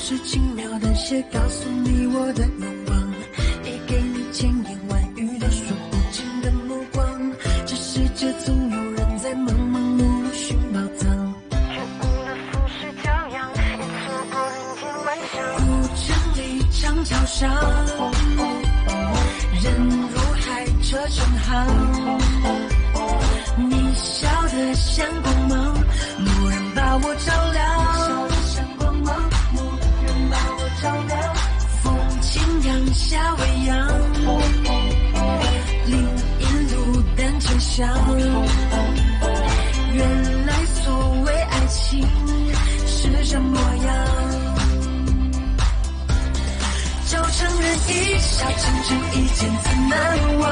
是轻描淡写告诉你我的愿望，也给你千言万语都说不尽的目光。这世界总有人在忙忙碌碌寻宝藏，却误了浮世骄阳，也错过人间万象。古城里长桥上，人如海，车成行。你笑得像光芒，蓦然把我照亮。风轻扬夏未央，林荫路灯沉香。原来所谓爱情是这模样。就承认一笑倾城一见怎难忘。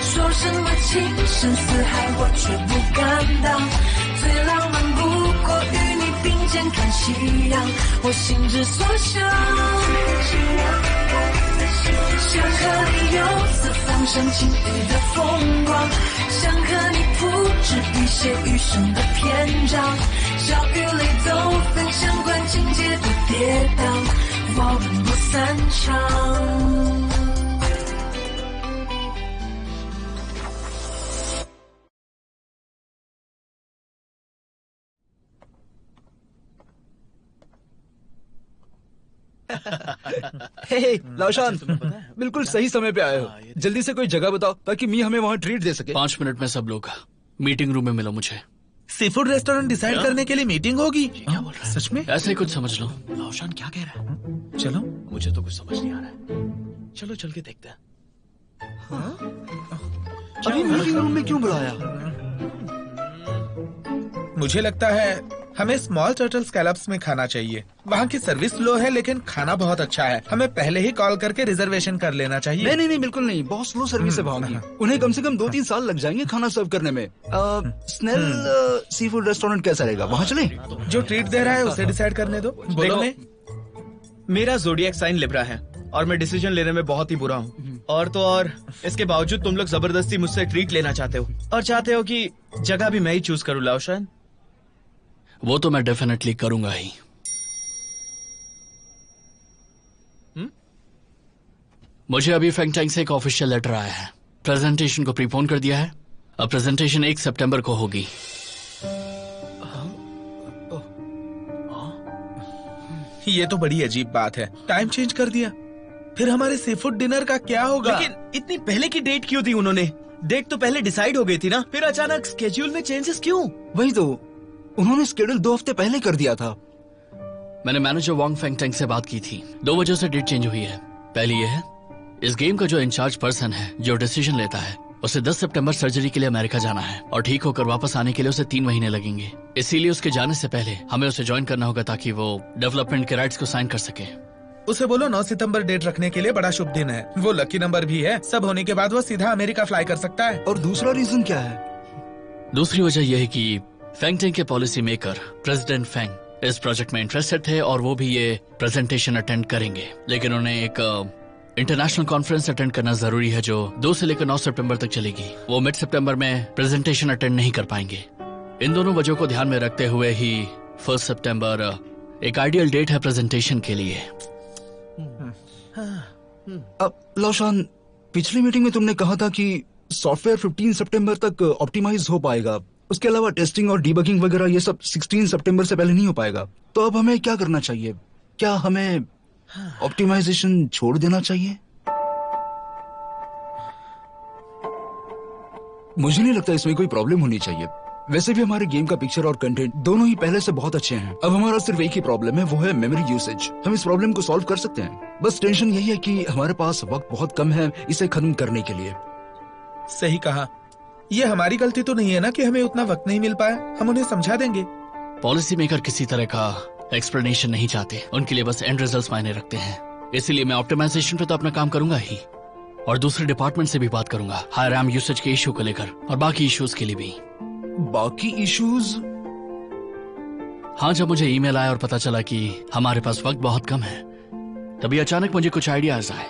说什么情深似海，我却不敢当。最浪漫不过与你并肩看夕阳，我心之所向。想和你游四方赏晴雨的风光，想和你铺纸笔写余生的篇章。笑与泪都分享，管情节多跌宕，我们不散场。हे लाशान, बिल्कुल सही समय पे आए हो। जल्दी से कोई जगह बताओ ताकि मी हमें वहाँ ट्रीट दे सके। 5 मिनट में सब लोग मीटिंग रूम में मिलो मुझे। सी फूड रेस्टोरेंट डिसाइड करने के लिए मीटिंग होगी? क्या बोल रहा है? सच में? ऐसे ही कुछ समझ लो। लाशान क्या कह रहा है? चलो, मुझे तो कुछ समझ नहीं आ रहा है। चलो चल के देखते हैं। अभी मीटिंग रूम में क्यों बुलाया? मुझे लगता है हमें स्मॉल टर्टल स्कैलप्स में खाना चाहिए। वहाँ की सर्विस लो है लेकिन खाना बहुत अच्छा है। हमें पहले ही कॉल करके रिजर्वेशन कर लेना चाहिए। नहीं, बिल्कुल नहीं। बहुत स्लो सर्विस है वहाँ की। उन्हें कम से कम 2-3 साल लग जाएंगे खाना सर्व करने में। स्नेल सी फूड रेस्टोरेंट कैसा रहेगा? वहाँ चले? जो ट्रीट दे रहा है उसे डिसाइड करने दो। बोलो। मेरा ज़ोडिएक साइन लिब्रा है और मैं डिसीजन लेने में बहुत ही बुरा हूँ। और तो और इसके बावजूद तुम लोग जबरदस्ती मुझसे ट्रीट लेना चाहते हो और चाहते हो कि जगह भी मैं ही चूज करूँ। लाओशान, वो तो मैं डेफिनेटली करूंगा ही। मुझे अभी फेंग टैंग से एक ऑफिशियल लेटर आया है। प्रेजेंटेशन को प्रीपोन कर दिया है। अब प्रेजेंटेशन 1 सितंबर को होगी। ये तो बड़ी अजीब बात है। टाइम चेंज कर दिया। फिर हमारे सी फूड डिनर का क्या होगा? लेकिन इतनी पहले की डेट क्यों दी उन्होंने? डेट तो पहले डिसाइड हो गई थी ना, फिर अचानक स्केड्यूल में चेंजेस क्यों? वही तो, उन्होंने स्केड्यूल 2 हफ्ते पहले कर दिया था। मैंने मैनेजर वांग फेंग टैंग से बात की थी। 2 वजह से डेट चेंज हुई है। पहली ये है, इस गेम का जो इंचार्ज पर्सन है, जो डिसीजन लेता है, उसे 10 सितंबर सर्जरी के लिए अमेरिका जाना है और ठीक होकर वापस आने के लिए उसे 3 महीने लगेंगे। इसीलिए उसके जाने से पहले हमें उसे ज्वाइन करना होगा ताकि वो डेवलपमेंट के राइट्स को साइन कर सके। उसे बोलो 9 सितंबर डेट रखने के लिए बड़ा शुभ दिन है। वो लकी नंबर भी है। सब होने के बाद वो सीधा अमेरिका फ्लाई कर सकता है। और दूसरा रीजन क्या है? दूसरी वजह यह है कि फेंग टैंग के पॉलिसी मेकर प्रेसिडेंट फेंग इस प्रोजेक्ट में इंटरेस्टेड थे और वो भी ये प्रेजेंटेशन अटेंड करेंगे। लेकिन उन्हें एक इंटरनेशनल कॉन्फ्रेंस अटेंड करना जरूरी है जो 2 से लेकर 9 सितंबर तक चलेगी। वो मिड सितंबर में प्रेजेंटेशन अटेंड नहीं कर पाएंगे। इन दोनों वजहों को ध्यान में रखते हुए ही 1 सितंबर एक आइडियल डेट है प्रेजेंटेशन के लिए। अब लाशान, पिछली मीटिंग में तुमने कहा था कि सॉफ्टवेयर 15 सितंबर तक ऑप्टिमाइज हो पाएगा। उसके अलावा टेस्टिंग और डीबगिंग वगैरह ये सब 16 सितंबर से पहले नहीं हो पाएगा। तो अब हमें क्या करना चाहिए? क्या हमें ऑप्टिमाइजेशन छोड़ देना चाहिए? मुझे नहीं लगता इसमें कोई प्रॉब्लम होनी चाहिए। वैसे भी हमारे गेम का पिक्चर और कंटेंट दोनों ही पहले से बहुत अच्छे हैं। अब हमारा सिर्फ एक ही प्रॉब्लम है, वो है मेमोरी यूसेज। हम इस प्रॉब्लम को सॉल्व कर सकते हैं। बस टेंशन यही है कि हमारे पास वक्त बहुत कम है इसे खत्म करने के लिए। सही कहा। ये हमारी गलती तो नहीं है ना कि हमें उतना वक्त नहीं मिल पाया। हम उन्हें समझा देंगे। पॉलिसी मेकर किसी तरह का एक्सप्लेनेशन नहीं चाहते। उनके लिए बस एंड रिजल्ट्स मायने रखते हैं। इसीलिए मैं ऑप्टिमाइजेशन पे तो अपना काम करूंगा ही और दूसरे डिपार्टमेंट से भी बात करूंगा हाई रैम यूसेज के इशू को लेकर और बाकी इश्यूज के लिए भी। बाकी इश्यूज? हाँ, जब मुझे ईमेल आया और पता चला कि हमारे पास वक्त बहुत कम है, तभी अचानक मुझे कुछ आइडियाज आए।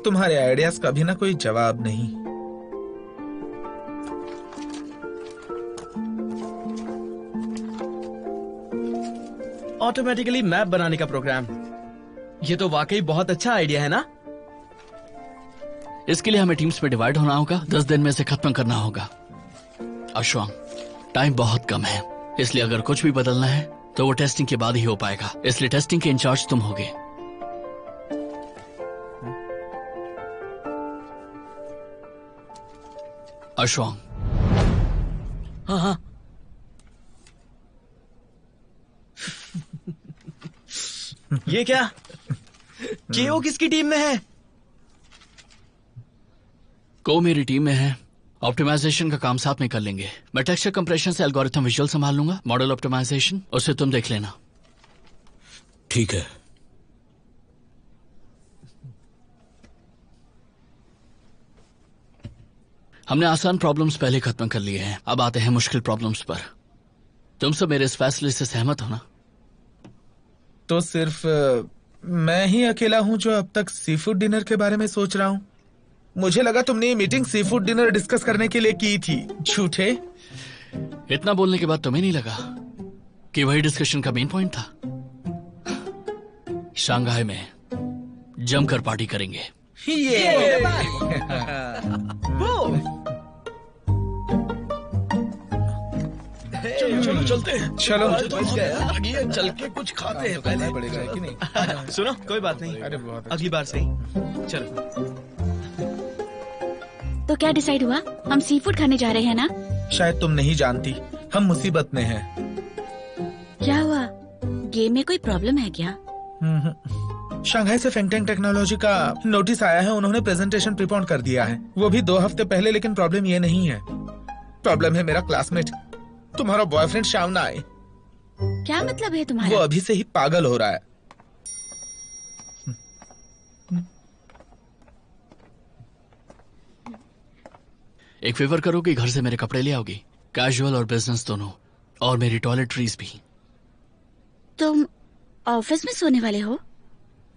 तुम्हारे आइडियाज का भी ना कोई जवाब नहीं। ऑटोमेटिकली मैप बनाने का प्रोग्राम। ये तो वाकई बहुत अच्छा आइडिया है ना? इसके लिए हमें टीम्स में डिवाइड होना होगा, 10 दिन में इसे खत्म करना होगा। अश्वांग, टाइम बहुत कम है, इसलिए अगर कुछ भी बदलना है तो वो टेस्टिंग के बाद ही हो पाएगा। इसलिए टेस्टिंग के इंचार्ज तुम होगे। अश्वांग। हाँ हाँ। ये क्या? केओ किसकी टीम में है? को मेरी टीम में है। ऑप्टिमाइजेशन का काम साथ में कर लेंगे। मैं टेक्सचर कंप्रेशन से एल्गोरिथम विजुअल संभाल लूंगा। मॉडल ऑप्टिमाइजेशन उसे तुम देख लेना। ठीक है। हमने आसान प्रॉब्लम्स पहले खत्म कर लिए हैं, अब आते हैं मुश्किल प्रॉब्लम्स पर। तुम सब मेरे इस फैसले से सहमत हो ना? तो सिर्फ मैं ही अकेला हूँ जो अब तक सी फूड डिनर के बारे में सोच रहा हूँ। मुझे लगा तुमने ये meeting sea food dinner discuss करने के लिए की थी। झूठे। इतना बोलने के बाद तुम्हें नहीं लगा कि वही डिस्कशन का मेन पॉइंट था? शंघाई में जमकर पार्टी करेंगे। ये चलो चलते हैं। चलो चल के कुछ खाते हैं पहले। पड़ेगा कि नहीं? सुनो, कोई बात नहीं, अरे बहुत अच्छा। अगली बार सही। चलो। तो क्या डिसाइड हुआ? हम सी फूड खाने जा रहे हैं ना? शायद तुम नहीं जानती, हम मुसीबत में हैं। क्या हुआ? गेम में कोई प्रॉब्लम है क्या? शंघाई से फेंगटेंग टेक्नोलॉजी का नोटिस आया है। उन्होंने प्रेजेंटेशन प्रीपोन कर दिया है, वो भी 2 हफ्ते पहले। लेकिन प्रॉब्लम ये नहीं है, प्रॉब्लम है मेरा क्लासमेट, तुम्हारा बॉयफ्रेंड शाम ना आए। क्या मतलब है वो तुम्हारा? अभी से ही पागल हो रहा है। एक फेवर करोगी, घर से मेरे कपड़े ले आओगी, कैजुअल और बिजनेस दोनों, और मेरी टॉयलेटरीज भी। तुम ऑफिस में सोने वाले हो?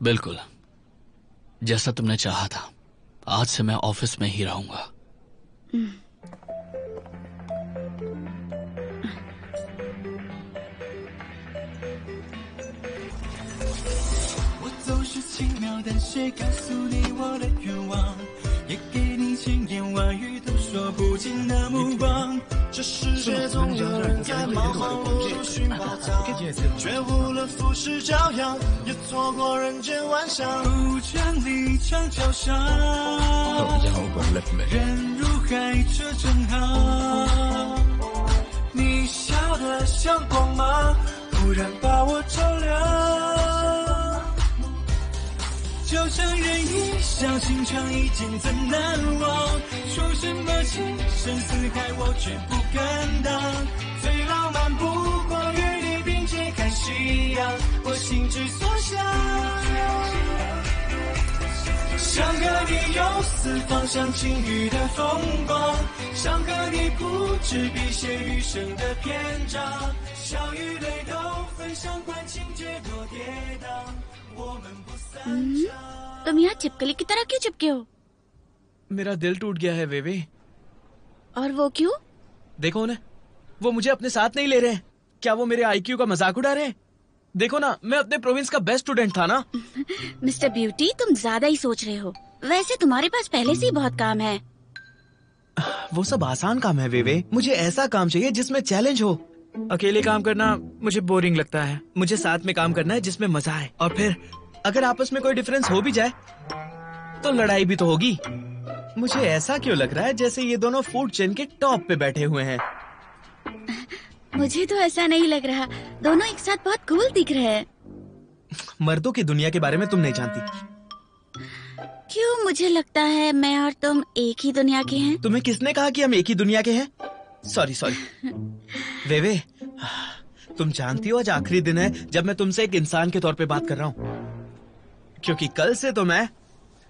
बिल्कुल, जैसा तुमने चाहा था। आज से मैं ऑफिस में ही रहूंगा।就像人一笑，心肠已经怎难忘？说什么情深似海，我却不敢当。最浪漫不过与你并肩看夕阳，我心之所向。想和你游四方，像晴雨的风光，想和你不止笔写余生的篇章，笑与泪都分享，管情节多跌宕。तुम यहाँ छिपकली की तरह क्यों चिपके हो? मेरा दिल टूट गया है वेवे। और वो क्यों? देखो उन्हें, वो मुझे अपने साथ नहीं ले रहे हैं। क्या वो मेरे आईक्यू का मजाक उड़ा रहे हैं? देखो ना, मैं अपने प्रोविंस का बेस्ट स्टूडेंट था ना। मिस्टर ब्यूटी, तुम ज्यादा ही सोच रहे हो। वैसे तुम्हारे पास पहले से ही बहुत काम है। वो सब आसान काम है वेवे। मुझे ऐसा काम चाहिए जिसमें चैलेंज हो। अकेले काम करना मुझे बोरिंग लगता है। मुझे साथ में काम करना है जिसमें मजा आए। और फिर अगर आपस में कोई डिफरेंस हो भी जाए तो लड़ाई भी तो होगी। मुझे ऐसा क्यों लग रहा है जैसे ये दोनों फूड चेन के टॉप पे बैठे हुए हैं? मुझे तो ऐसा नहीं लग रहा। दोनों एक साथ बहुत कूल दिख रहे हैं। मर्दों की दुनिया के बारे में तुम नहीं जानती। क्यों? मुझे लगता है मैं और तुम एक ही दुनिया के हैं। तुम्हें किसने कहा कि हम एक ही दुनिया के हैं? सॉरी वेवे, तुम जानती हो आज आखिरी दिन है जब मैं तुमसे एक इंसान के तौर पे बात कर रहा हूँ, क्योंकि कल से तो मैं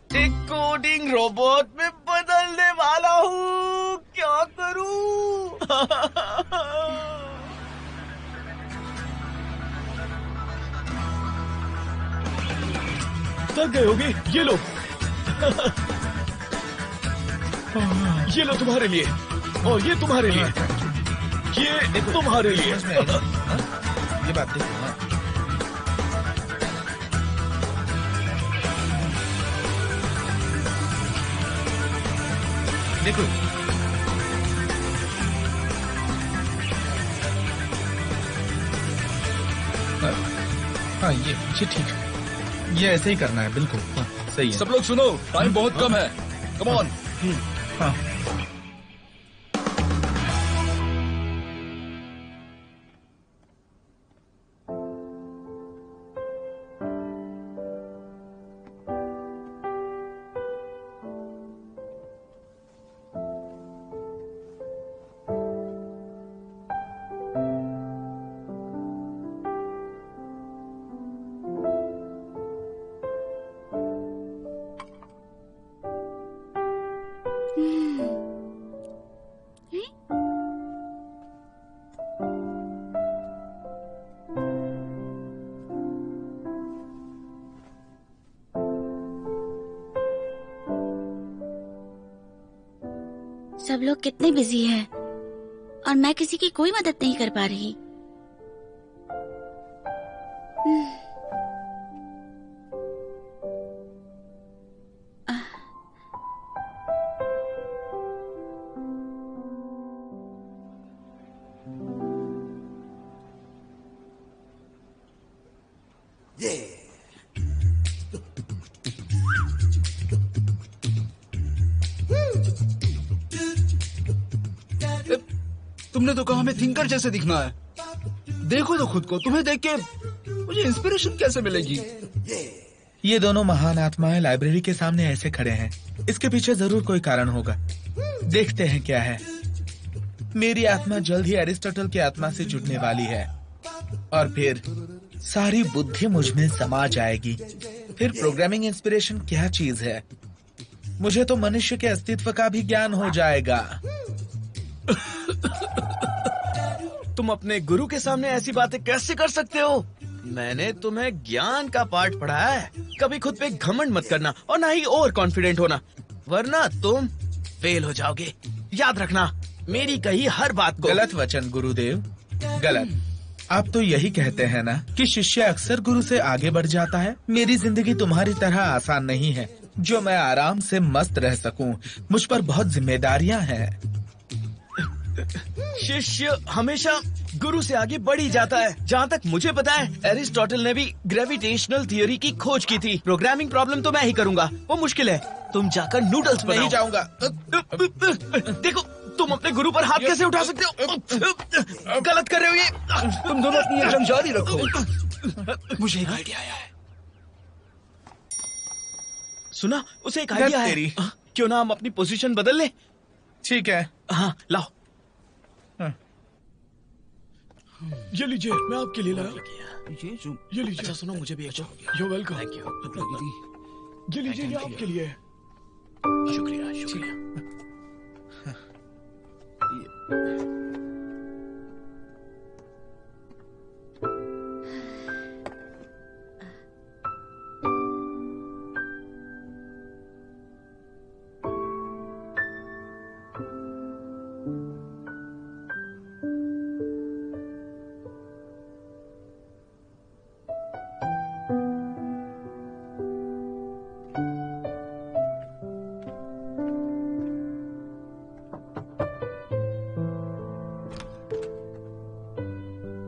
एक कोडिंग रोबोट में बदलने वाला हूँ। क्या करूँ? थक गए होगे? ये लो ये लो तुम्हारे लिए, और ये तुम्हारे लिए, ये तुम्हारे लिए। ये बात देखो ना, देखो हाँ ये ठीक है, ये ऐसे ही करना है, बिल्कुल सही है। सब लोग सुनो, टाइम बहुत कम है, कम ऑन। हाँ सब लोग कितने बिजी हैं और मैं किसी की कोई मदद नहीं कर पा रही। तुमने तो कहा हमें थिंकर जैसे दिखना है। देखो तो खुद को, तुम्हें देख के मुझे इंस्पिरेशन कैसे मिलेगी? ये दोनों महान आत्माएं लाइब्रेरी के सामने ऐसे खड़े हैं, इसके पीछे जरूर कोई कारण होगा। देखते हैं क्या है। मेरी आत्मा जल्द ही एरिस्टोटल की आत्मा से जुड़ने वाली है और फिर सारी बुद्धि मुझ में समा जाएगी। फिर प्रोग्रामिंग इंस्पिरेशन क्या चीज है, मुझे तो मनुष्य के अस्तित्व का भी ज्ञान हो जाएगा। तुम अपने गुरु के सामने ऐसी बातें कैसे कर सकते हो? मैंने तुम्हें ज्ञान का पाठ पढ़ाया है। कभी खुद पे घमंड मत करना और ना ही ओवर कॉन्फिडेंट होना, वरना तुम फेल हो जाओगे। याद रखना मेरी कही हर बात को। गलत वचन गुरुदेव, गलत। आप तो यही कहते हैं ना कि शिष्य अक्सर गुरु से आगे बढ़ जाता है। मेरी जिंदगी तुम्हारी तरह आसान नहीं है जो मैं आराम से मस्त रह सकूं। मुझ पर बहुत जिम्मेदारियां हैं। शिष्य हमेशा गुरु से आगे बढ़ ही जाता है। जहाँ तक मुझे पता है, एरिस्टोटल ने भी ग्रेविटेशनल थियोरी की खोज की थी। प्रोग्रामिंग प्रॉब्लम तो मैं ही करूंगा, वो मुश्किल है। तुम जाकर नूडल्स बनाओ। नहीं जाऊंगा। देखो तुम अपने गुरु पर हाथ कैसे उठा सकते हो? गलत कर रहे हो ये। तुम दोनों अपनी ये जंग जारी रखो। मुझे एक आइडिया आया है। सुना, उसे एक आइडिया है। तेरी। क्यों ना हम अपनी पोजीशन बदल ले? ठीक है। हाँ लाओ। हाँ। ये लीजिए, मैं आपके लिए लाया। ये लीजिए। अच्छा सुनो, मुझे भी एक यू वेलकम। Thank you. ये लीजिए, ये आपके लिए है। शुक्रिया शुक्रिया।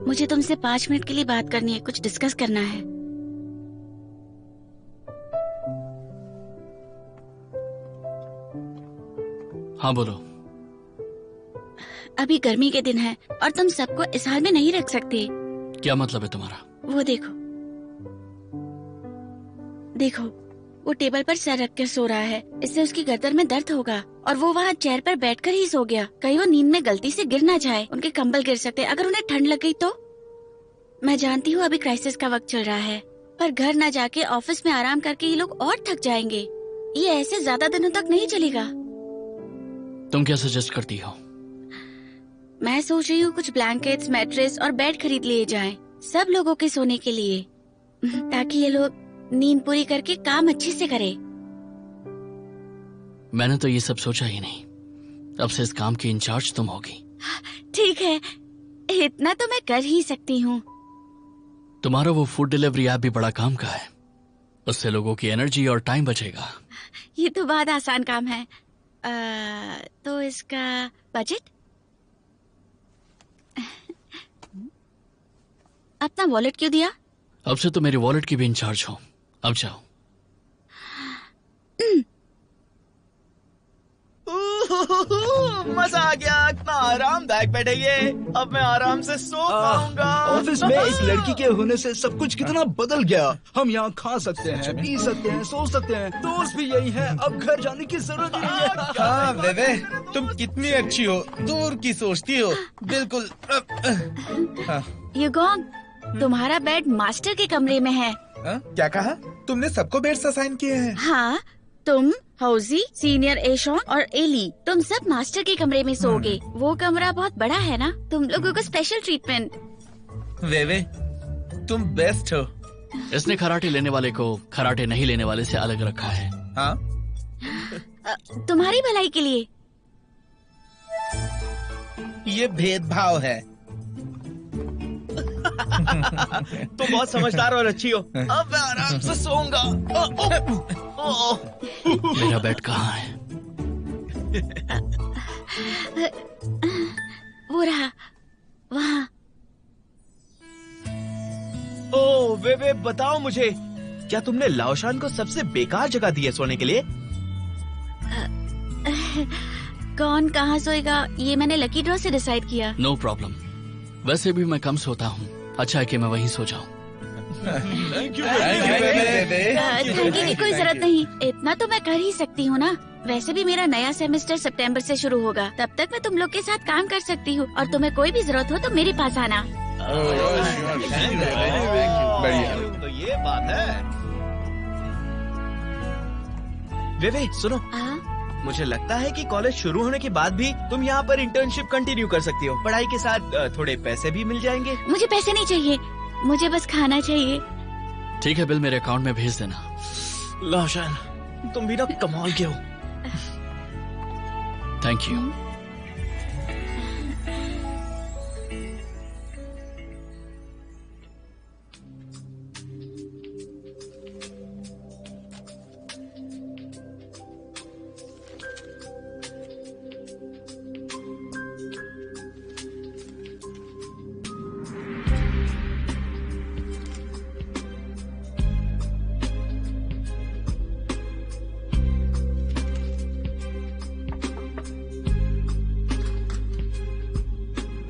मुझे तुमसे 5 मिनट के लिए बात करनी है, कुछ डिस्कस करना है। हाँ बोलो। अभी गर्मी के दिन है और तुम सबको इस हाल में नहीं रख सकते। क्या मतलब है तुम्हारा? वो देखो देखो, वो टेबल पर सर रख कर सो रहा है। इससे उसकी गर्दन में दर्द होगा और वो वहाँ चेयर पर बैठकर ही सो गया। कहीं वो नींद में गलती से गिर ना जाए, उनके कंबल गिर सकते। अगर उन्हें ठंड लग गई तो? मैं जानती हूँ अभी क्राइसिस का वक्त चल रहा है, पर घर न जाके ऑफिस में आराम करके ये लोग और थक जाएंगे। ये ऐसे ज्यादा दिनों तक नहीं चलेगा। तुम क्या सजेस्ट करती हो? मैं सोच रही हूँ कुछ ब्लैंकेट्स, मैट्रेस और बेड खरीद लिए जाएं, सब लोगों के सोने के लिए, ताकि ये लोग नींद पूरी करके काम अच्छे से करें। मैंने तो ये सब सोचा ही नहीं। अब से इस काम की इंचार्ज तुम होगी। ठीक है, इतना तो मैं कर ही सकती हूँ। तुम्हारा वो फूड डिलीवरी ऐप भी बड़ा काम का है। उससे लोगों की एनर्जी और टाइम बचेगा। ये तो बहुत आसान काम है। तो इसका बजट? अपना वॉलेट क्यों दिया? अब से तो मेरी वॉलेट की भी इंचार्ज हो। अब जाओ। मजा आ गया, इतना आरामदायक बेड है ये। अब मैं आराम से सो पाऊंगा। ऑफिस में एक लड़की के होने से सब कुछ कितना बदल गया। हम यहाँ खा सकते हैं, पी सकते हैं, सो सकते हैं, दोस्त भी यही है। अब घर जाने की जरूरत ही नहीं है। हाँ बेबे, तुम कितनी अच्छी हो, दूर की सोचती हो, बिल्कुल। हाँ। युगोंग, तुम्हारा बेड मास्टर के कमरे में है। क्या कहा? तुमने सबको बेड्स असाइन किए हैं? हाँ, तुम, हौजी, सीनियर एशोंग और एली, तुम सब मास्टर के कमरे में सोओगे। वो कमरा बहुत बड़ा है ना, तुम लोगों को स्पेशल ट्रीटमेंट। वेवे, तुम बेस्ट हो। इसने खराटे लेने वाले को खराटे नहीं लेने वाले से अलग रखा है। हाँ? तुम्हारी भलाई के लिए। ये भेदभाव है। तुम बहुत समझदार और अच्छी हो। अब मैं आराम से सोऊंगा। मेरा बेड कहाँ है? वो रहा वहाँ। ओ वे बताओ मुझे, क्या तुमने लाओशान को सबसे बेकार जगह दी है सोने के लिए? कौन कहाँ सोएगा ये मैंने लकी ड्रॉ से डिसाइड किया। No problem. वैसे भी मैं कम सोता हूँ, अच्छा है कि मैं वहीं सो जाऊँ। थैंक यू थैंक यू की कोई जरूरत नहीं, इतना तो मैं कर ही सकती हूँ ना। वैसे भी मेरा नया सेमेस्टर सितंबर से शुरू होगा, तब तक मैं तुम लोग के साथ काम कर सकती हूँ। और तुम्हें कोई भी जरूरत हो तो मेरे पास आना। बढ़िया। तो ये बात है। वे सुनो, मुझे लगता है कि कॉलेज शुरू होने के बाद भी तुम यहाँ पर इंटर्नशिप कंटिन्यू कर सकती हो। पढ़ाई के साथ थोड़े पैसे भी मिल जाएंगे। मुझे पैसे नहीं चाहिए, मुझे बस खाना चाहिए। ठीक है, बिल मेरे अकाउंट में भेज देना। लाओशान, तुम भी ना कमाल के हो। Thank you.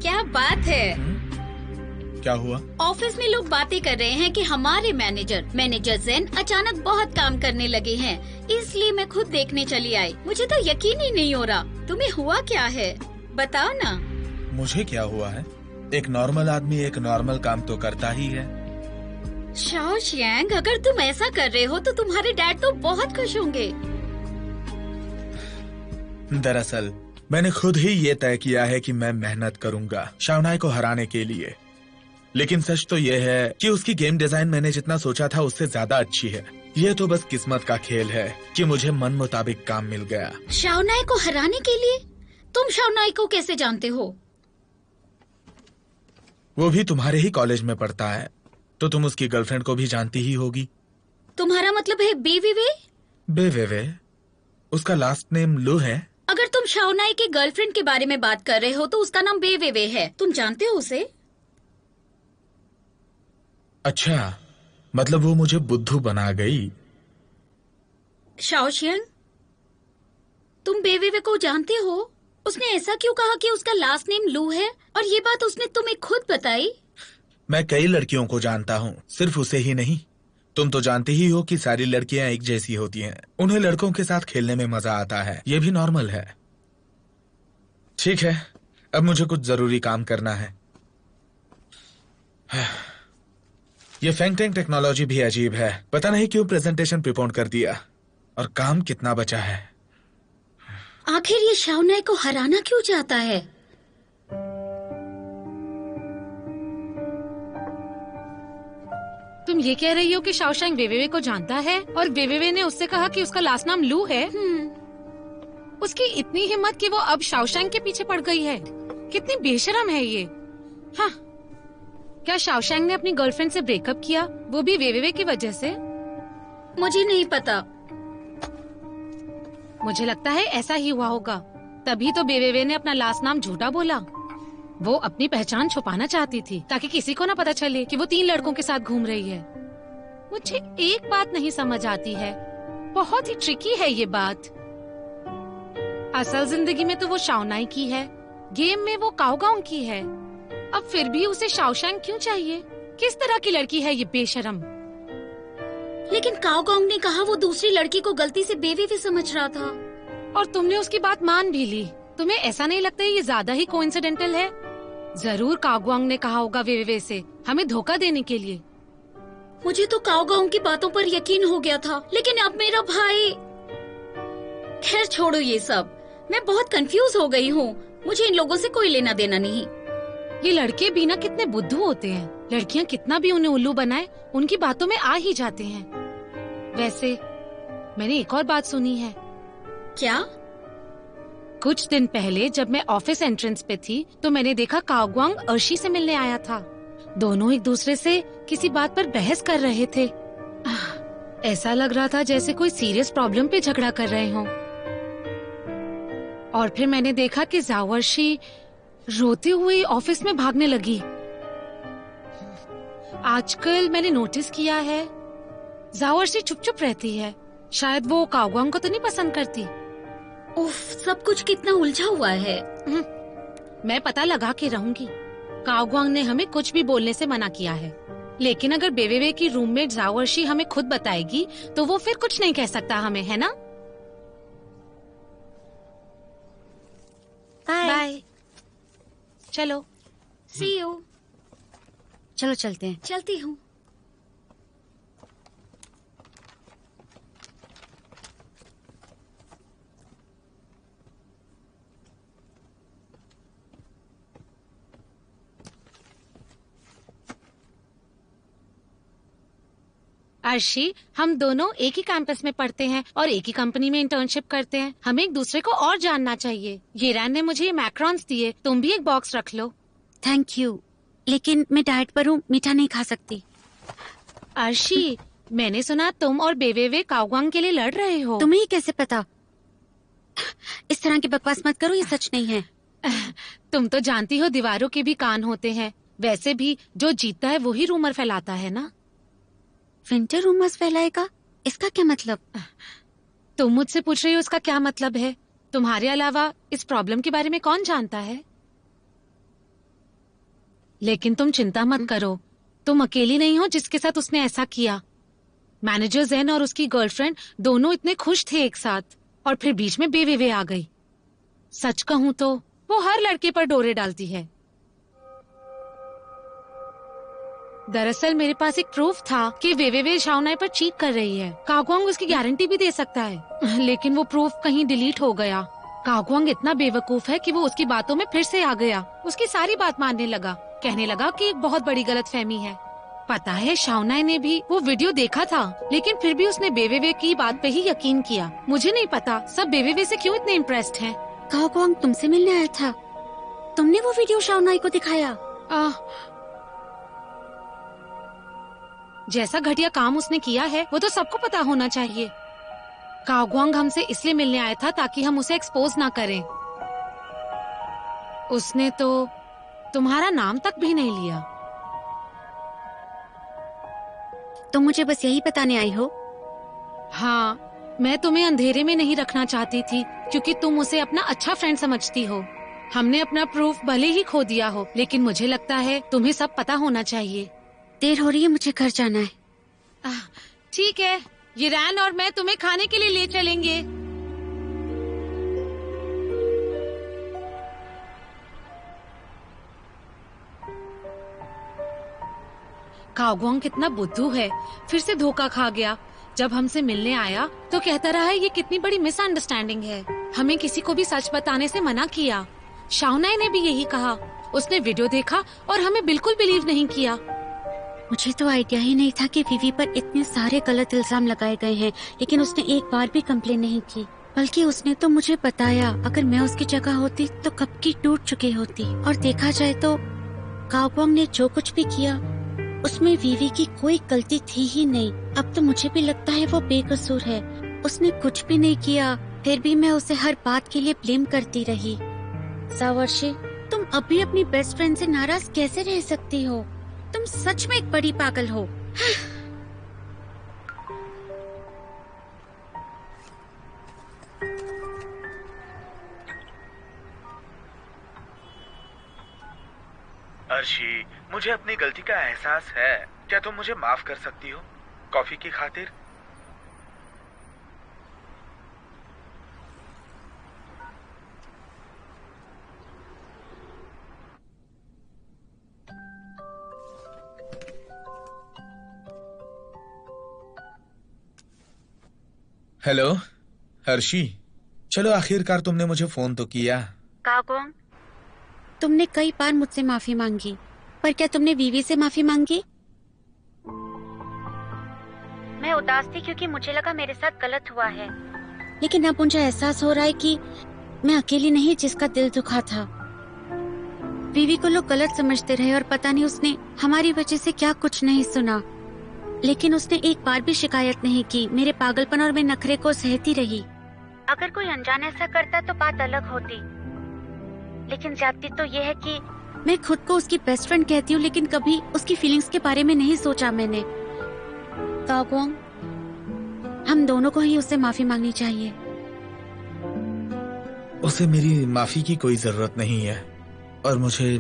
क्या बात है? क्या हुआ? ऑफिस में लोग बातें कर रहे हैं कि हमारे मैनेजर ज़ेन अचानक बहुत काम करने लगे हैं, इसलिए मैं खुद देखने चली आई। मुझे तो यकीन ही नहीं हो रहा। तुम्हें हुआ क्या है, बताओ ना। मुझे क्या हुआ है? एक नॉर्मल आदमी एक नॉर्मल काम तो करता ही है। शाओ शियांग, अगर तुम ऐसा कर रहे हो तो तुम्हारे डैड तो बहुत खुश होंगे। दरअसल मैंने खुद ही ये तय किया है कि मैं मेहनत करूंगा शाओनाई को हराने के लिए। लेकिन सच तो ये है कि उसकी गेम डिजाइन मैंने जितना सोचा था उससे ज्यादा अच्छी है। ये तो बस किस्मत का खेल है कि मुझे मन मुताबिक काम मिल गया। शाओनाई को हराने के लिए? तुम शाओनाई को कैसे जानते हो? वो भी तुम्हारे ही कॉलेज में पढ़ता है, तो तुम उसकी गर्लफ्रेंड को भी जानती ही होगी। तुम्हारा मतलब है बेवेवे? बेवेवे? उसका लास्ट नेम लू है। अगर तुम शाओनाई के गर्लफ्रेंड के बारे में बात कर रहे हो तो उसका नाम बेवेवे है। तुम जानते हो उसे? अच्छा, मतलब वो मुझे बुद्धू बना गई। शाओ शियांग, तुम बेवेवे को जानते हो? उसने ऐसा क्यों कहा कि उसका लास्ट नेम लू है? और ये बात उसने तुम्हें खुद बताई? मैं कई लड़कियों को जानता हूँ, सिर्फ उसे ही नहीं। तुम तो जानती ही हो कि सारी लड़कियां एक जैसी होती हैं। उन्हें लड़कों के साथ खेलने में मजा आता है, ये भी नॉर्मल है। ठीक है, अब मुझे कुछ जरूरी काम करना है। ये फैंगटेंग टेक्नोलॉजी भी अजीब है, पता नहीं क्यों प्रेजेंटेशन प्रीपोन कर दिया और काम कितना बचा है। आखिर ये शाओनाई को हराना क्यों चाहता है? तुम ये कह रही हो कि शाओशांग वेवेवे को जानता है और वेवेवे ने उससे कहा कि उसका लास्ट नाम लू है? उसकी इतनी हिम्मत कि वो अब शाओशांग के पीछे पड़ गई है। कितनी बेशरम है ये। हाँ, क्या शाओशांग ने अपनी गर्लफ्रेंड से ब्रेकअप किया, वो भी वेवेवे की वजह से? मुझे नहीं पता। मुझे लगता है ऐसा ही हुआ होगा, तभी तो बेवेवे ने अपना लास्ट नाम झूठा बोला। वो अपनी पहचान छुपाना चाहती थी ताकि किसी को ना पता चले कि वो 3 लड़कों के साथ घूम रही है। मुझे एक बात नहीं समझ आती है, बहुत ही ट्रिकी है ये बात। असल जिंदगी में तो वो शाओनाई की है, गेम में वो काओगांग की है, अब फिर भी उसे शाओशैंग क्यों चाहिए? किस तरह की लड़की है ये बेशरम? लेकिन काओगांग ने कहा वो दूसरी लड़की को गलती से बेवेवे समझ रहा था। और तुमने उसकी बात मान भी ली। तुम्हें ऐसा नहीं लगता ये ज्यादा ही कोइंसिडेंटल है? जरूर काओगांग ने कहा होगा वेवेवे से हमें धोखा देने के लिए। मुझे तो काओगांग की बातों पर यकीन हो गया था, लेकिन अब मेरा भाई। खैर छोड़ो ये सब, मैं बहुत कंफ्यूज हो गई हूँ। मुझे इन लोगों से कोई लेना देना नहीं। ये लड़के भी ना कितने बुद्धू होते हैं, लड़कियाँ कितना भी उन्हें उल्लू बनाए उनकी बातों में आ ही जाते हैं। वैसे मैंने एक और बात सुनी है। क्या? कुछ दिन पहले जब मैं ऑफिस एंट्रेंस पे थी तो मैंने देखा काओगांग अर्शी से मिलने आया था। दोनों एक दूसरे से किसी बात पर बहस कर रहे थे। ऐसा लग रहा था जैसे कोई सीरियस प्रॉब्लम पे झगड़ा कर रहे हों। और फिर मैंने देखा कि जावर्शी रोते हुए ऑफिस में भागने लगी। आजकल मैंने नोटिस किया है जावर्शी चुप चुप रहती है। शायद वो काओगांग को तो नहीं पसंद करती। उफ, सब कुछ कितना उलझा हुआ है। मैं पता लगा के रहूंगी। काओगांग ने हमें कुछ भी बोलने से मना किया है, लेकिन अगर बेवेवे की रूममेट जावर्शी हमें खुद बताएगी तो वो फिर कुछ नहीं कह सकता हमें, है ना? बाय। चलो सी यू। चलो चलते हैं। चलती हूँ। अर्शी, हम दोनों एक ही कैंपस में पढ़ते हैं और एक ही कंपनी में इंटर्नशिप करते हैं। हमें एक दूसरे को और जानना चाहिए। येरान ने मुझे ये मैक्रॉन्स दिए, तुम भी एक बॉक्स रख लो। थैंक यू, लेकिन मैं डाइट पर हूँ, मीठा नहीं खा सकती। अर्शी, मैंने सुना तुम और बेवेवे काओगांग के लिए लड़ रहे हो। तुम्हें कैसे पता? इस तरह की बकवास मत करो, ये सच नहीं है। तुम तो जानती हो दीवारों के भी कान होते हैं। वैसे भी जो जीतता है वही रूमर फैलाता है ना। विंटर रूमर्स फैलाएगा, इसका क्या मतलब? तुम मुझसे पूछ रही हो उसका क्या मतलब है? तुम्हारे अलावा इस प्रॉब्लम के बारे में कौन जानता है? लेकिन तुम चिंता मत करो, तुम अकेली नहीं हो जिसके साथ उसने ऐसा किया। मैनेजर ज़ेन और उसकी गर्लफ्रेंड दोनों इतने खुश थे एक साथ, और फिर बीच में बेवेवे आ गई। सच कहूं तो वो हर लड़के पर डोरे डालती है। दरअसल मेरे पास एक प्रूफ था कि वेवेवे शाओनाई पर चीट कर रही है। काओगांग उसकी गारंटी भी दे सकता है, लेकिन वो प्रूफ कहीं डिलीट हो गया। काओगांग इतना बेवकूफ है कि वो उसकी बातों में फिर से आ गया। उसकी सारी बात मानने लगा, कहने लगा कि एक बहुत बड़ी गलतफहमी है। पता है शाओनाई ने भी वो वीडियो देखा था, लेकिन फिर भी उसने बेवेवे की बात पे ही यकीन किया। मुझे नहीं पता सब बेवेवे से क्यों इतने इम्प्रेस्ड हैं। काओगांग तुमसे मिलने आया था, तुमने वो वीडियो शाओनाई को दिखाया? जैसा घटिया काम उसने किया है वो तो सबको पता होना चाहिए। काओगांग हमसे इसलिए मिलने आया था ताकि हम उसे एक्सपोज ना करें। उसने तो तुम्हारा नाम तक भी नहीं लिया। तुम मुझे बस यही बताने आई हो? हाँ, मैं तुम्हें अंधेरे में नहीं रखना चाहती थी क्योंकि तुम उसे अपना अच्छा फ्रेंड समझती हो। हमने अपना प्रूफ भले ही खो दिया हो, लेकिन मुझे लगता है तुम्हें सब पता होना चाहिए। देर हो रही है, मुझे घर जाना है। ठीक है, येरान और मैं तुम्हें खाने के लिए ले चलेंगे। काओगांग कितना बुद्धू है, फिर से धोखा खा गया। जब हमसे मिलने आया तो कहता रहा ये कितनी बड़ी मिसअंडरस्टैंडिंग है। हमें किसी को भी सच बताने से मना किया। शाओनाई ने भी यही कहा। उसने वीडियो देखा और हमें बिल्कुल बिलीव नहीं किया। मुझे तो आइडिया ही नहीं था कि विवी पर इतने सारे गलत इल्जाम लगाए गए हैं, लेकिन उसने एक बार भी कंप्लेन नहीं की। बल्कि उसने तो मुझे बताया, अगर मैं उसकी जगह होती तो कब की टूट चुकी होती। और देखा जाए तो काओगांग ने जो कुछ भी किया उसमें विवी की कोई गलती थी ही नहीं। अब तो मुझे भी लगता है वो बेकसूर है। उसने कुछ भी नहीं किया फिर भी मैं उसे हर बात के लिए ब्लेम करती रही। सावर्शी, तुम अभी अपनी बेस्ट फ्रेंड से नाराज कैसे रह सकती हो? तुम सच में एक बड़ी पागल हो। अर्शी, मुझे अपनी गलती का एहसास है। क्या तुम मुझे माफ कर सकती हो कॉफी की खातिर? हेलो हर्षी, चलो आखिरकार तुमने मुझे फोन तो किया। कागोंग, तुमने कई बार मुझसे माफी मांगी, पर क्या तुमने वीवी से माफी मांगी? मैं उदास थी क्योंकि मुझे लगा मेरे साथ गलत हुआ है, लेकिन अब मुझे एहसास हो रहा है कि मैं अकेली नहीं जिसका दिल दुखा था। वीवी को लोग गलत समझते रहे और पता नहीं उसने हमारी वजह से क्या कुछ नहीं सुना, लेकिन उसने एक बार भी शिकायत नहीं की। मेरे पागलपन और मैं नखरे को सहती रही। अगर कोई अनजान ऐसा करता तो बात अलग होती, लेकिन ज्यादती तो ये है कि मैं खुद को उसकी बेस्ट फ्रेंड कहती हूँ, लेकिन कभी उसकी फीलिंग्स के बारे में नहीं सोचा मैंने। कागोंग, हम दोनों को ही उससे माफी मांगनी चाहिए। उसे मेरी माफी की कोई जरूरत नहीं है और मुझे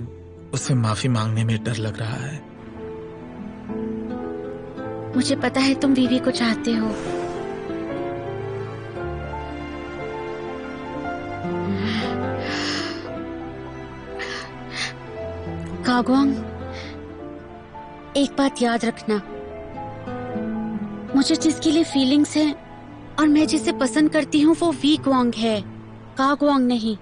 उससे माफी मांगने में डर लग रहा है। मुझे पता है तुम वीवी को चाहते हो। कागोंग, एक बात याद रखना, मुझे जिसके लिए फीलिंग्स हैं और मैं जिसे पसंद करती हूँ वो वी ग्वांग है, कागोंग नहीं।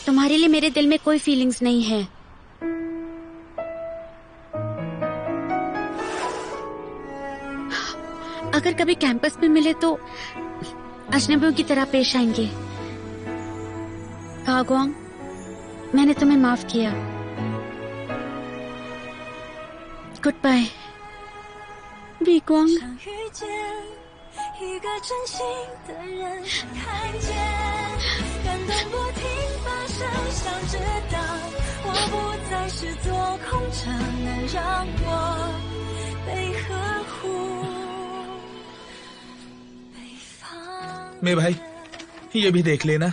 तुम्हारे लिए मेरे दिल में कोई फीलिंग्स नहीं है। अगर कभी कैंपस में मिले तो अजनबियों की तरह पेश आएंगे। कागोंग, मैंने तुम्हें माफ किया। Good bye we ग्वांग। 一个真心的人看见感动不停发生，想知道我不再是做空着，能让我被呵护被放。 मेरे भाई, ये भी देख लेना।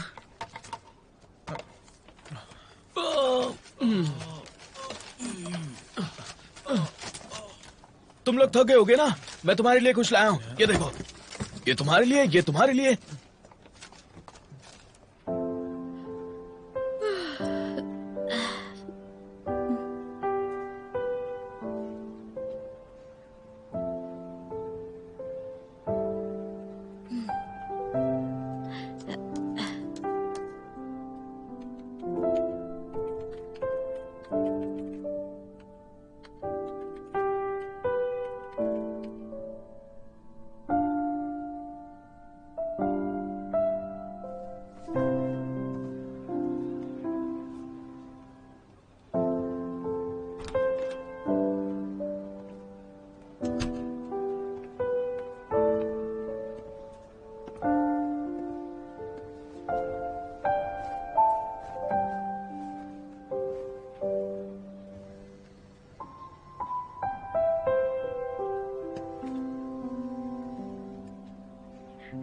तुम लोग थके होगे ना, मैं तुम्हारे लिए कुछ लाया हूँ। ये देखो, ये तुम्हारे लिए, ये तुम्हारे लिए।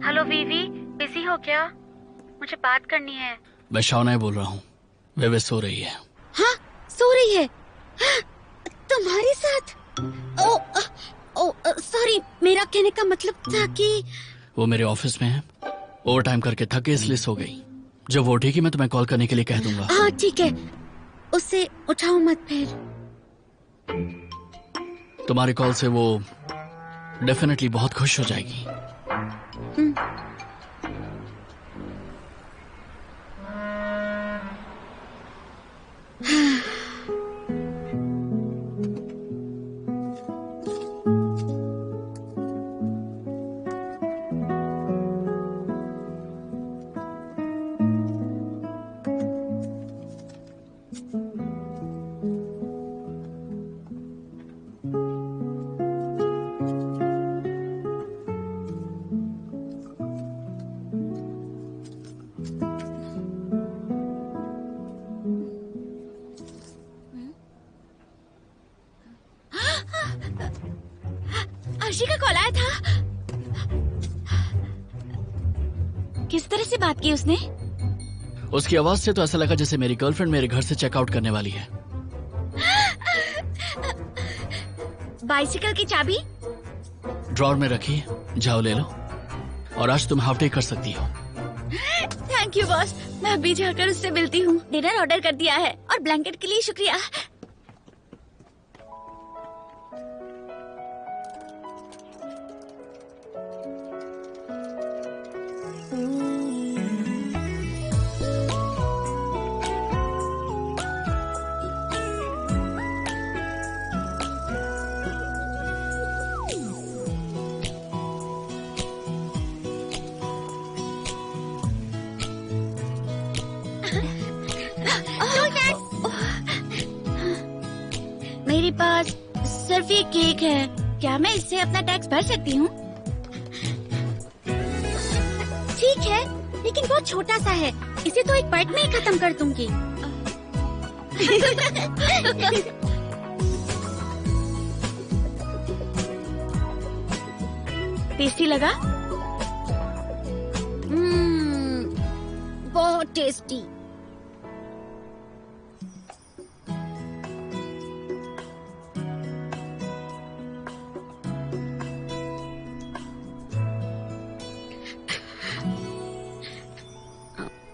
हेलो वीवी, बिजी हो क्या? मुझे बात करनी है। मैं शाओनाई बोल रहा हूँ। वे सो रही है। हाँ, सो रही है? हाँ, तुम्हारे साथ? ओ, सॉरी, मेरा कहने का मतलब था कि वो मेरे ऑफिस में है, ओवर टाइम करके थके इसलिए सो गई। जब वो उठेगी मैं तुम्हें कॉल करने के लिए कह दूंगा। हाँ ठीक है, उससे उठाओ मत फिर। तुम्हारे कॉल से वो डेफिनेटली बहुत खुश हो जाएगी। अर्शी का कॉल आया था। किस तरह से बात की उसने? उसकी आवाज से तो ऐसा लगा जैसे मेरी गर्लफ्रेंड मेरे घर से चेकआउट करने वाली है। बाइसिकल की चाबी ड्रॉर में रखी, जाओ ले लो, और आज तुम हाफ डे कर सकती हो। थैंक यू बॉस, मैं अभी जाकर उससे मिलती हूँ। डिनर ऑर्डर कर दिया है और ब्लैंकेट के लिए शुक्रिया। मेरे पास सिर्फ ये केक है, क्या मैं इससे अपना टैक्स भर सकती हूँ? ठीक है, लेकिन बहुत छोटा सा है, इसे तो एक बाइट में ही खत्म कर दूंगी। टेस्टी लगा? बहुत टेस्टी।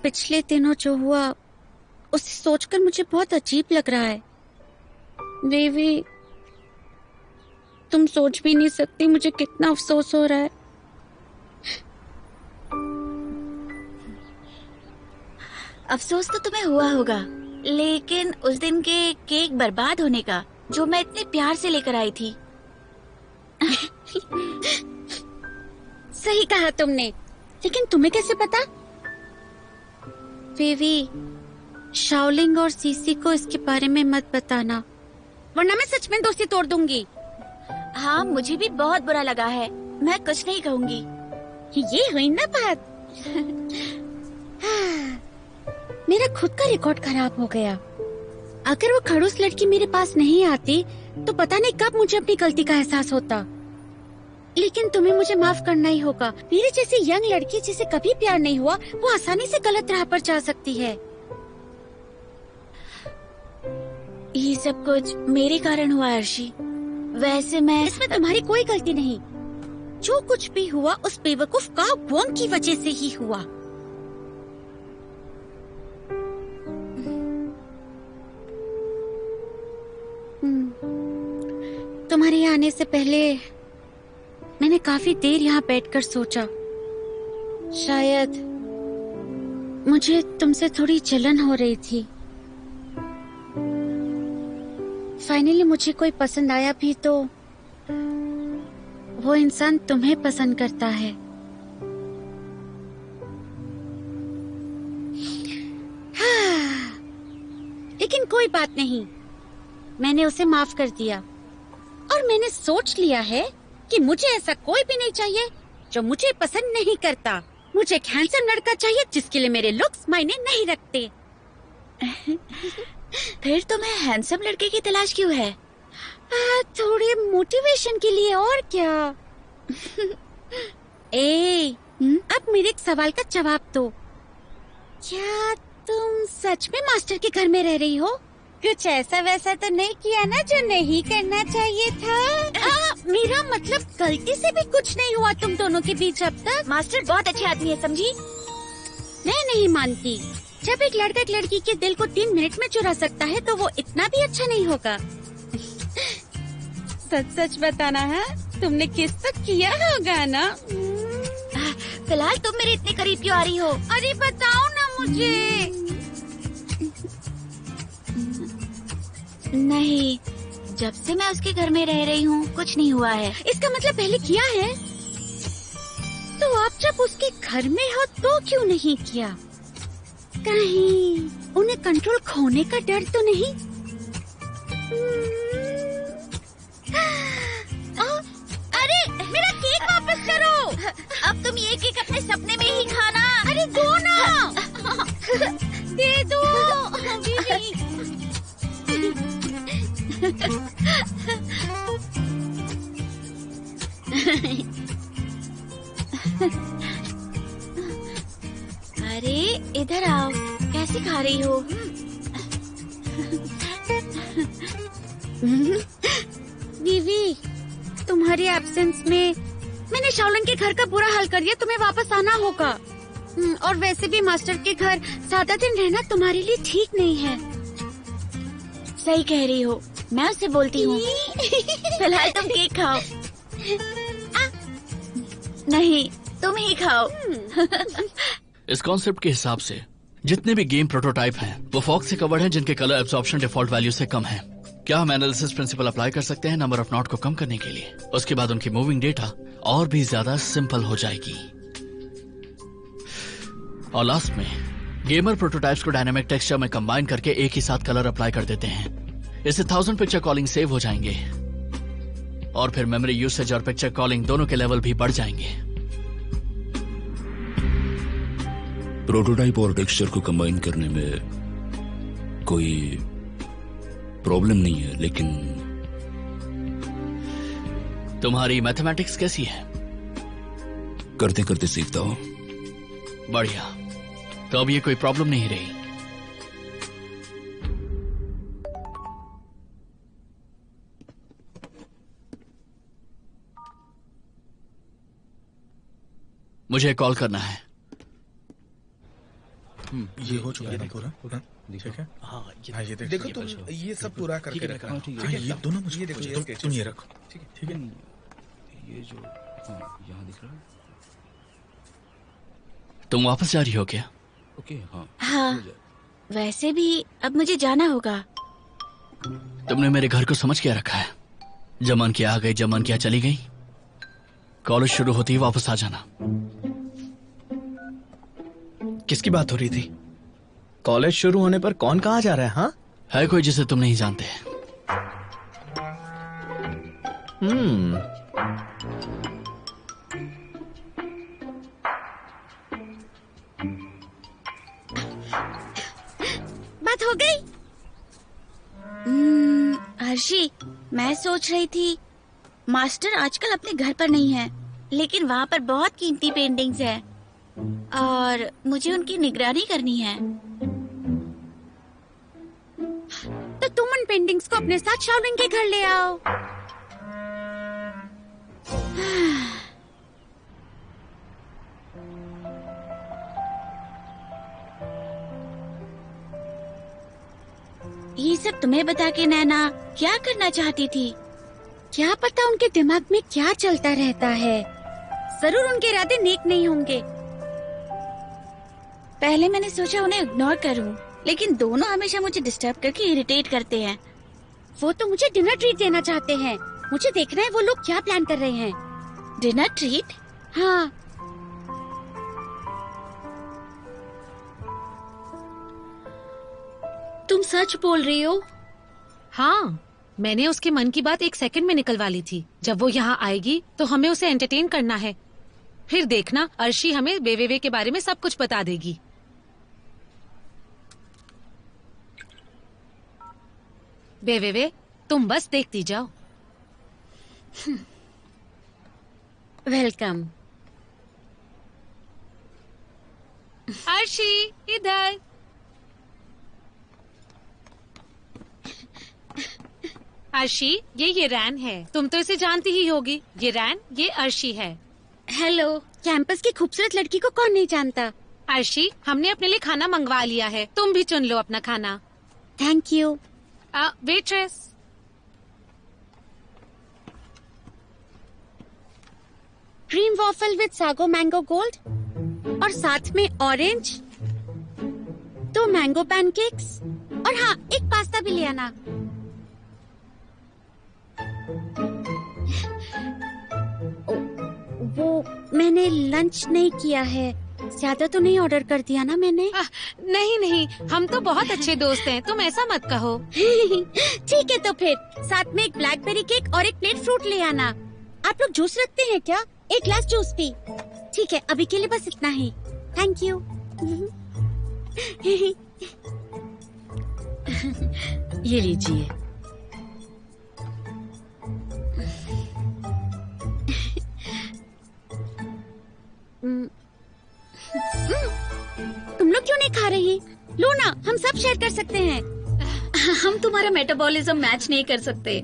पिछले दिनों जो हुआ उसे सोचकर मुझे बहुत अजीब लग रहा है। वेवी, तुम सोच भी नहीं सकती मुझे कितना अफसोस हो रहा है। अफसोस तो तुम्हें हुआ होगा, लेकिन उस दिन के केक बर्बाद होने का जो मैं इतने प्यार से लेकर आई थी। सही कहा तुमने, लेकिन तुम्हें कैसे पता? वेवी, शाओलिंग और सीसी को इसके बारे में मत बताना, वरना मैं सच में दोस्ती तोड़ दूंगी। हाँ, मुझे भी बहुत बुरा लगा है, मैं कुछ नहीं कहूंगी। ये हुई ना बात। मेरा खुद का रिकॉर्ड खराब हो गया। अगर वो खड़ूस लड़की मेरे पास नहीं आती तो पता नहीं कब मुझे अपनी गलती का एहसास होता। लेकिन तुम्हें मुझे माफ करना ही होगा। मेरे जैसी यंग लड़की जिसे कभी प्यार नहीं हुआ, वो आसानी से गलत राह पर जा सकती है। ये सब कुछ मेरे कारण हुआ अर्शी। वैसे मैं इसमें तुम्हारी कोई गलती नहीं। जो कुछ भी हुआ उस बेवकूफ काओ वोंग की वजह से ही हुआ। तुम्हारे आने से पहले मैंने काफी देर यहाँ बैठकर सोचा, शायद मुझे तुमसे थोड़ी जलन हो रही थी। फाइनली मुझे कोई पसंद आया भी तो वो इंसान तुम्हें पसंद करता है। लेकिन कोई बात नहीं, मैंने उसे माफ कर दिया और मैंने सोच लिया है कि मुझे ऐसा कोई भी नहीं चाहिए जो मुझे पसंद नहीं करता। मुझे एक हैंडसम लड़का चाहिए जिसके लिए मेरे लुक्स मायने नहीं रखते। फिर तुम्हें हैंडसम लड़के की तलाश क्यों है? थोड़े मोटिवेशन के लिए, और क्या। अब मेरे एक सवाल का जवाब दो। क्या तुम सच में मास्टर के घर में रह रही हो? कुछ ऐसा वैसा तो नहीं किया ना जो नहीं करना चाहिए था? मेरा मतलब गलती से भी कुछ नहीं हुआ तुम दोनों के बीच अब तक? मास्टर बहुत अच्छे आदमी है, समझी? मैं नहीं मानती। जब एक लड़का एक लड़की के दिल को 3 मिनट में चुरा सकता है तो वो इतना भी अच्छा नहीं होगा। सच सच बताना है, तुमने किस तक किया होगा ना? फिलहाल तुम मेरे इतने करीब क्यों आ रही हो? अरे बताओ ना मुझे। नहीं, जब से मैं उसके घर में रह रही हूँ कुछ नहीं हुआ है। इसका मतलब पहले किया है? तो आप जब उसके घर में हो तो क्यों नहीं किया? कहीं उन्हें कंट्रोल खोने का डर तो नहीं? अरे मेरा केक वापस करो। अब तुम ये केक अपने सपने में ही खाना। अरे दो ना। दे दो। अरे इधर आओ, कैसे खा रही हो? बीवी, तुम्हारी एब्सेंस में मैंने शाओलिन के घर का बुरा हाल कर दिया, तुम्हें वापस आना होगा। और वैसे भी मास्टर के घर ज्यादा दिन रहना तुम्हारे लिए ठीक नहीं है। सही कह रही हो, मैं उससे बोलती हूँ। फिलहाल तुम केक खाओ। नहीं, तुम ही खाओ। इस कॉन्सेप्ट के हिसाब से जितने भी गेम प्रोटोटाइप हैं वो फॉग से कवर्ड हैं जिनके कलर एब्जॉर्प्शन डिफॉल्ट वैल्यू से कम है। क्या हम एनालिसिस प्रिंसिपल अप्लाई कर सकते हैं नंबर ऑफ नॉट को कम करने के लिए? उसके बाद उनकी मूविंग डेटा और भी ज्यादा सिंपल हो जाएगी। और लास्ट में गेमर प्रोटोटाइप्स को डायनामिक टेक्सचर में कंबाइन करके एक ही साथ कलर अप्लाई कर देते हैं। इससे 1000 पिक्चर कॉलिंग सेव हो जाएंगे और फिर मेमोरी यूसेज और पिक्चर कॉलिंग दोनों के लेवल भी बढ़ जाएंगे। प्रोटोटाइप और टेक्सचर को कंबाइन करने में कोई प्रॉब्लम नहीं है, लेकिन तुम्हारी मैथमेटिक्स कैसी है? करते करते सीखता हूँ। बढ़िया, तो अब ये कोई प्रॉब्लम नहीं रही। मुझे कॉल करना है। ये हो चुका है पूरा, ठीक है? हाँ, ये देखो तुम ये सब पूरा करके रखना। ये दोनों मुझे ये देखो, तुम ये रखो, ठीक है? ये जो यहाँ दिख रहा है। तुम वापस जा रही हो क्या? ओके, हाँ। हाँ, वैसे भी अब मुझे जाना होगा। तुमने मेरे घर को समझ क्या रखा है? जमान क्या आ गई, जमान क्या चली गई। कॉलेज शुरू होती ही वापस आ जाना। किसकी बात हो रही थी? कॉलेज शुरू होने पर कौन कहाँ जा रहा है? हाँ, है कोई जिसे तुम नहीं जानते? बात हो गई। हर्षी, मैं सोच रही थी मास्टर आजकल अपने घर पर नहीं है, लेकिन वहाँ पर बहुत कीमती पेंटिंग्स हैं और मुझे उनकी निगरानी करनी है। तो तुम उन पेंटिंग्स को अपने साथ शाओलिन के घर ले आओ। ये सब तुम्हें बता के नैना क्या करना चाहती थी? क्या पता उनके दिमाग में क्या चलता रहता है। जरूर उनके इरादे नेक नहीं होंगे। पहले मैंने सोचा उन्हें इग्नोर करूं, लेकिन दोनों हमेशा मुझे डिस्टर्ब करके इरिटेट करते हैं। वो तो मुझे डिनर ट्रीट देना चाहते हैं। मुझे देखना है वो लोग क्या प्लान कर रहे हैं। Dinner treat? हाँ। तुम सच बोल रही हो? हाँ, मैंने उसके मन की बात 1 सेकंड में निकलवा ली थी। जब वो यहाँ आएगी तो हमें उसे एंटरटेन करना है। फिर देखना, अर्शी हमें वेवेवे के बारे में सब कुछ बता देगी। वेवेवे, तुम बस देखती जाओ। वेलकम। अर्शी, इधर। अर्शी, ये रैन है। तुम तो इसे जानती ही होगी। ये रैन, ये अर्शी है। हेलो। कैंपस की खूबसूरत लड़की को कौन नहीं जानता। अर्शी, हमने अपने लिए खाना मंगवा लिया है। तुम भी चुन लो अपना खाना। Thank you. Waitress. Cream waffle with sago mango gold और साथ में ऑरेंज, 2 मैंगो पैनकेक्स और हाँ, एक पास्ता भी ले आना। वो मैंने लंच नहीं किया है। ज्यादा तो नहीं ऑर्डर कर दिया ना मैंने? नहीं, हम तो बहुत अच्छे दोस्त हैं। तुम ऐसा मत कहो। ठीक है, तो फिर साथ में एक ब्लैकबेरी केक और एक प्लेट फ्रूट ले आना। आप लोग जूस रखते हैं क्या? एक ग्लास जूस भी। ठीक है, अभी के लिए बस इतना ही। Thank you. ये लीजिए। लूना, हम सब शेयर कर सकते हैं। हम तुम्हारा मेटाबॉलिज्म मैच नहीं कर सकते।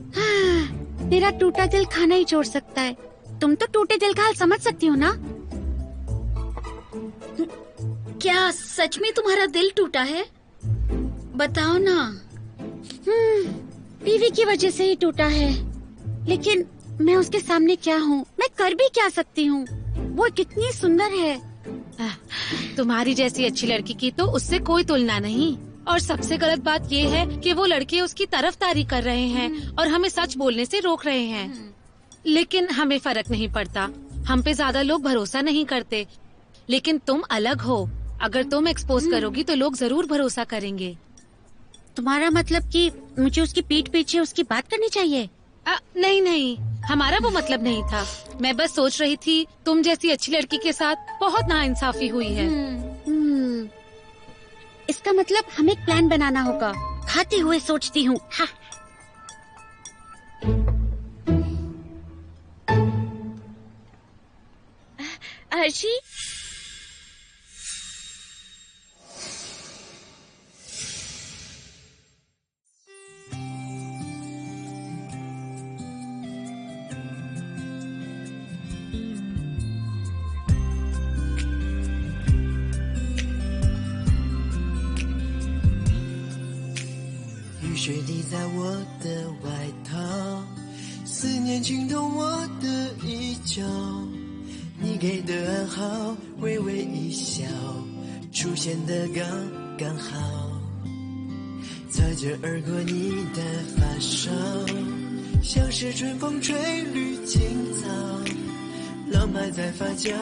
मेरा टूटा दिल खाना ही छोड़ सकता है। तुम तो टूटे दिल का हाल समझ सकती हो ना? क्या सच में तुम्हारा दिल टूटा है? बताओ ना। बीवी की वजह से ही टूटा है, लेकिन मैं उसके सामने क्या हूँ? मैं कर भी क्या सकती हूँ? वो कितनी सुंदर है। तुम्हारी जैसी अच्छी लड़की की तो उससे कोई तुलना नहीं। और सबसे गलत बात ये है कि वो लड़के उसकी तरफदारी कर रहे हैं और हमें सच बोलने से रोक रहे हैं। लेकिन हमें फर्क नहीं पड़ता, हम पे ज्यादा लोग भरोसा नहीं करते। लेकिन तुम अलग हो, अगर तुम एक्सपोज करोगी तो लोग जरूर भरोसा करेंगे। तुम्हारा मतलब कि मुझे उसकी पीठ पीछे उसकी बात करनी चाहिए? नहीं नहीं, हमारा वो मतलब नहीं था। मैं बस सोच रही थी तुम जैसी अच्छी लड़की के साथ बहुत नाइंसाफी हुई है। इसका मतलब हमें एक प्लान बनाना होगा। खाते हुए सोचती हूँ। हाँ। अर्शी,雨水滴在我的外套，思念浸透我的衣角，你给的暗号，微微一笑，出现的刚刚好，擦肩而过你的发梢，像是春风吹绿青草，浪漫在发酵，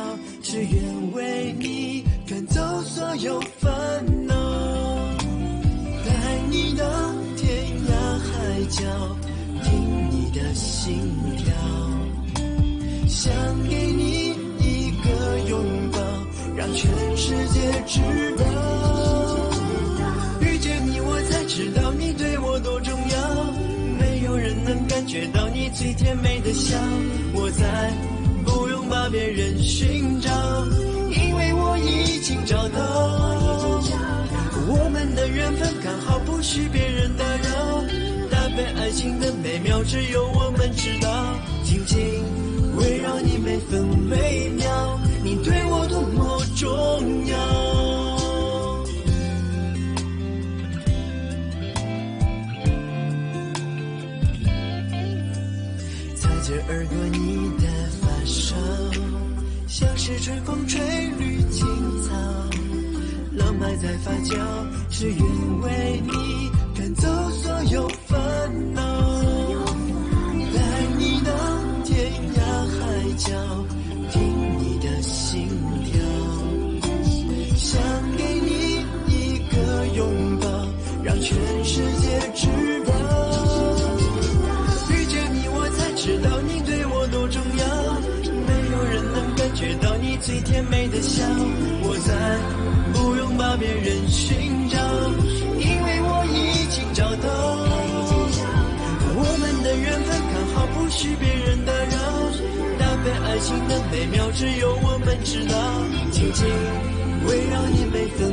只愿为你赶走所有烦恼，带你到天涯海角，听你的心跳，想给你一个拥抱，让全世界知道，遇见你我才知道你对我多重要，没有人能感觉到你最甜美的笑，我才不用把别人寻找，因为我已经找到，我们的缘分刚好不许别人打扰，搭配爱情的美妙只有我们知道，紧紧围绕你每分每秒，你对我多么重要，擦肩而过你的发梢，像是春风吹绿青草，浪漫在发酵，只愿为你赶走所有烦恼，带你到天涯海角，听你的心跳，想给你一个拥抱，让全世界知道，遇见你我才知道你对我多重要，没有人能感觉到你最甜美的笑，我才不用把别人寻找，因为我已经找到，我们的缘分刚好不许别人打扰，搭配爱情的美妙只有我们知道，紧紧围绕你每分